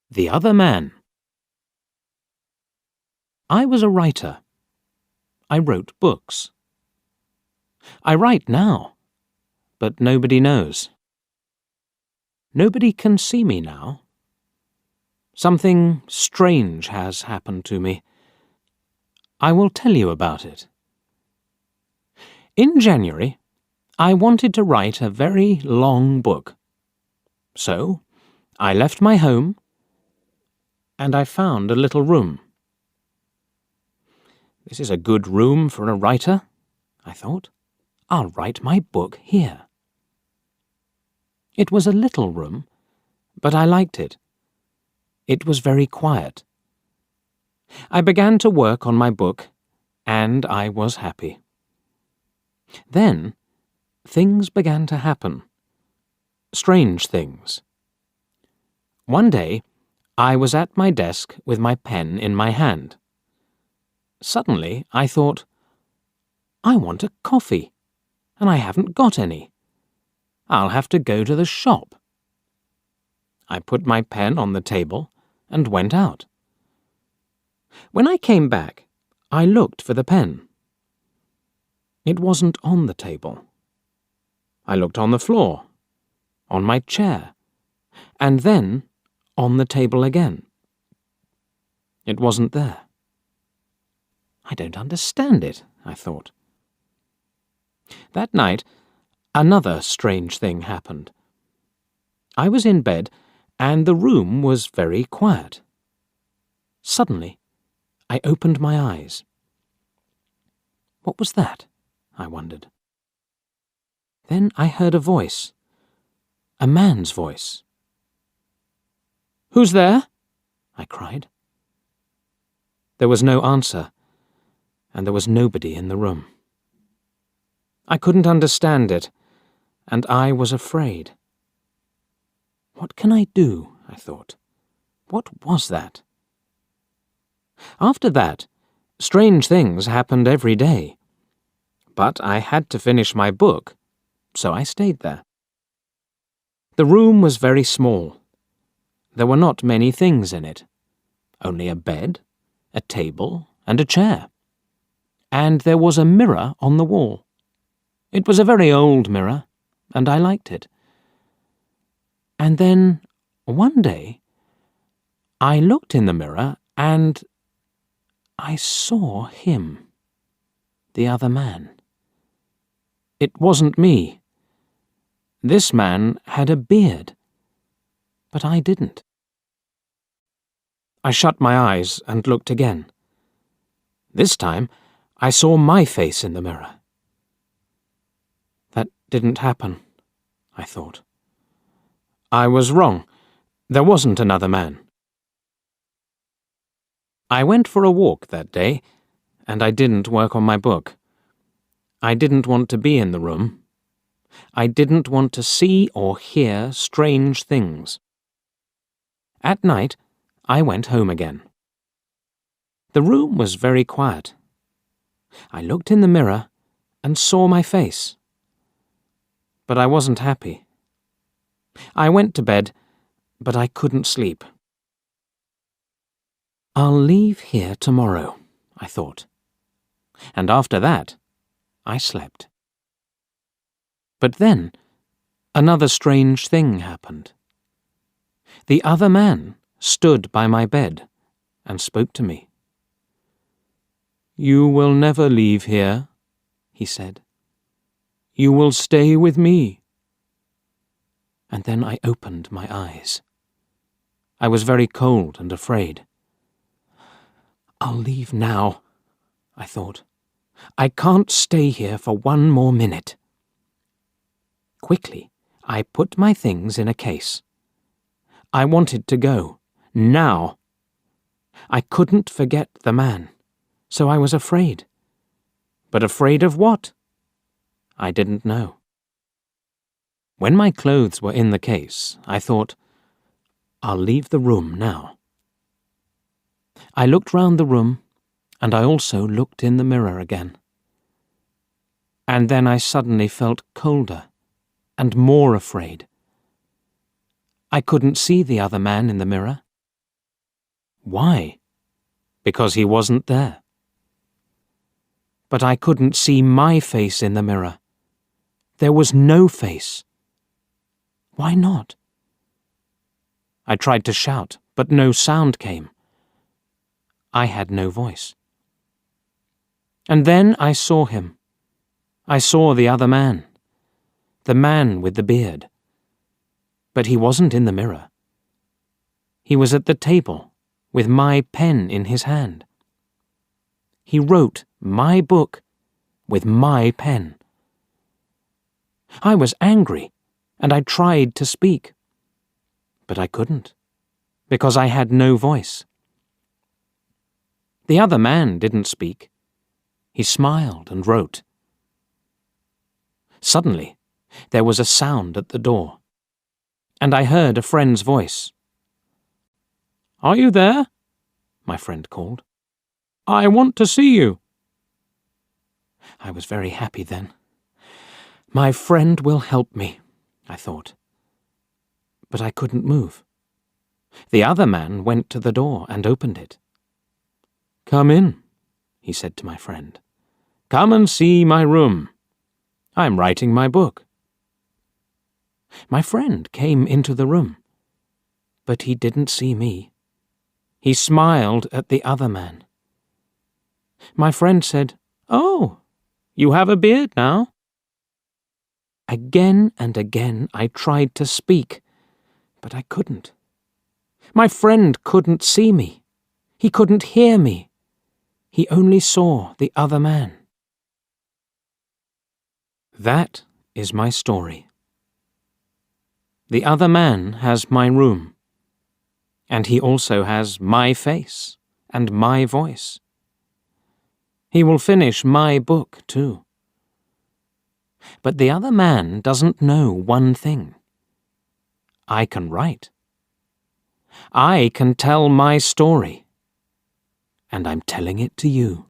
The Other Man. I was a writer. I wrote books. I write now, but nobody knows. Nobody can see me now. Something strange has happened to me. I will tell you about it. In January, I wanted to write a very long book. So, I left my home and I found a little room. This is a good room for a writer, I thought. I'll write my book here. It was a little room, but I liked it. It was very quiet. I began to work on my book, and I was happy. Then, things began to happen. Strange things. One day, I was at my desk with my pen in my hand. Suddenly, I thought, I want a coffee, and I haven't got any. I'll have to go to the shop. I put my pen on the table and went out. When I came back, I looked for the pen. It wasn't on the table. I looked on the floor, on my chair, and then on the table again. It wasn't there. I don't understand it, I thought. That night, another strange thing happened. I was in bed, and the room was very quiet. Suddenly, I opened my eyes. What was that? I wondered. Then I heard a voice. A man's voice. "Who's there?" I cried. There was no answer, and there was nobody in the room. I couldn't understand it, and I was afraid. What can I do? I thought. What was that? After that, strange things happened every day. But I had to finish my book, so I stayed there. The room was very small. There were not many things in it. Only a bed, a table, and a chair. And there was a mirror on the wall. It was a very old mirror, and I liked it. And then, one day, I looked in the mirror and I saw him, the other man. It wasn't me. This man had a beard, but I didn't. I shut my eyes and looked again. This time, I saw my face in the mirror. That didn't happen, I thought. I was wrong. There wasn't another man. I went for a walk that day, and I didn't work on my book. I didn't want to be in the room. I didn't want to see or hear strange things. At night, I went home again. The room was very quiet. I looked in the mirror and saw my face. But I wasn't happy. I went to bed, but I couldn't sleep. I'll leave here tomorrow, I thought. And after that, I slept. But then, another strange thing happened. The other man stood by my bed and spoke to me. "You will never leave here," he said. "You will stay with me." And then I opened my eyes. I was very cold and afraid. I'll leave now, I thought. I can't stay here for one more minute. Quickly, I put my things in a case. I wanted to go, now. I couldn't forget the man, so I was afraid. But afraid of what? I didn't know. When my clothes were in the case, I thought, I'll leave the room now. I looked round the room, and I also looked in the mirror again. And then I suddenly felt colder and more afraid. I couldn't see the other man in the mirror. Why? Because he wasn't there. But I couldn't see my face in the mirror. There was no face. Why not? I tried to shout, but no sound came. I had no voice. And then I saw him. I saw the other man, the man with the beard. But he wasn't in the mirror. He was at the table, with my pen in his hand. He wrote my book with my pen. I was angry, and I tried to speak. But I couldn't, because I had no voice. The other man didn't speak. He smiled and wrote. Suddenly, there was a sound at the door, and I heard a friend's voice. "Are you there?" my friend called. "I want to see you." I was very happy then. My friend will help me, I thought. But I couldn't move. The other man went to the door and opened it. "Come in," he said to my friend. "Come and see my room. I'm writing my book." My friend came into the room, but he didn't see me. He smiled at the other man. My friend said, "Oh, you have a beard now?" Again and again I tried to speak, but I couldn't. My friend couldn't see me. He couldn't hear me. He only saw the other man. That is my story. The other man has my room, and he also has my face and my voice. He will finish my book too. But the other man doesn't know one thing. I can write. I can tell my story, and I'm telling it to you.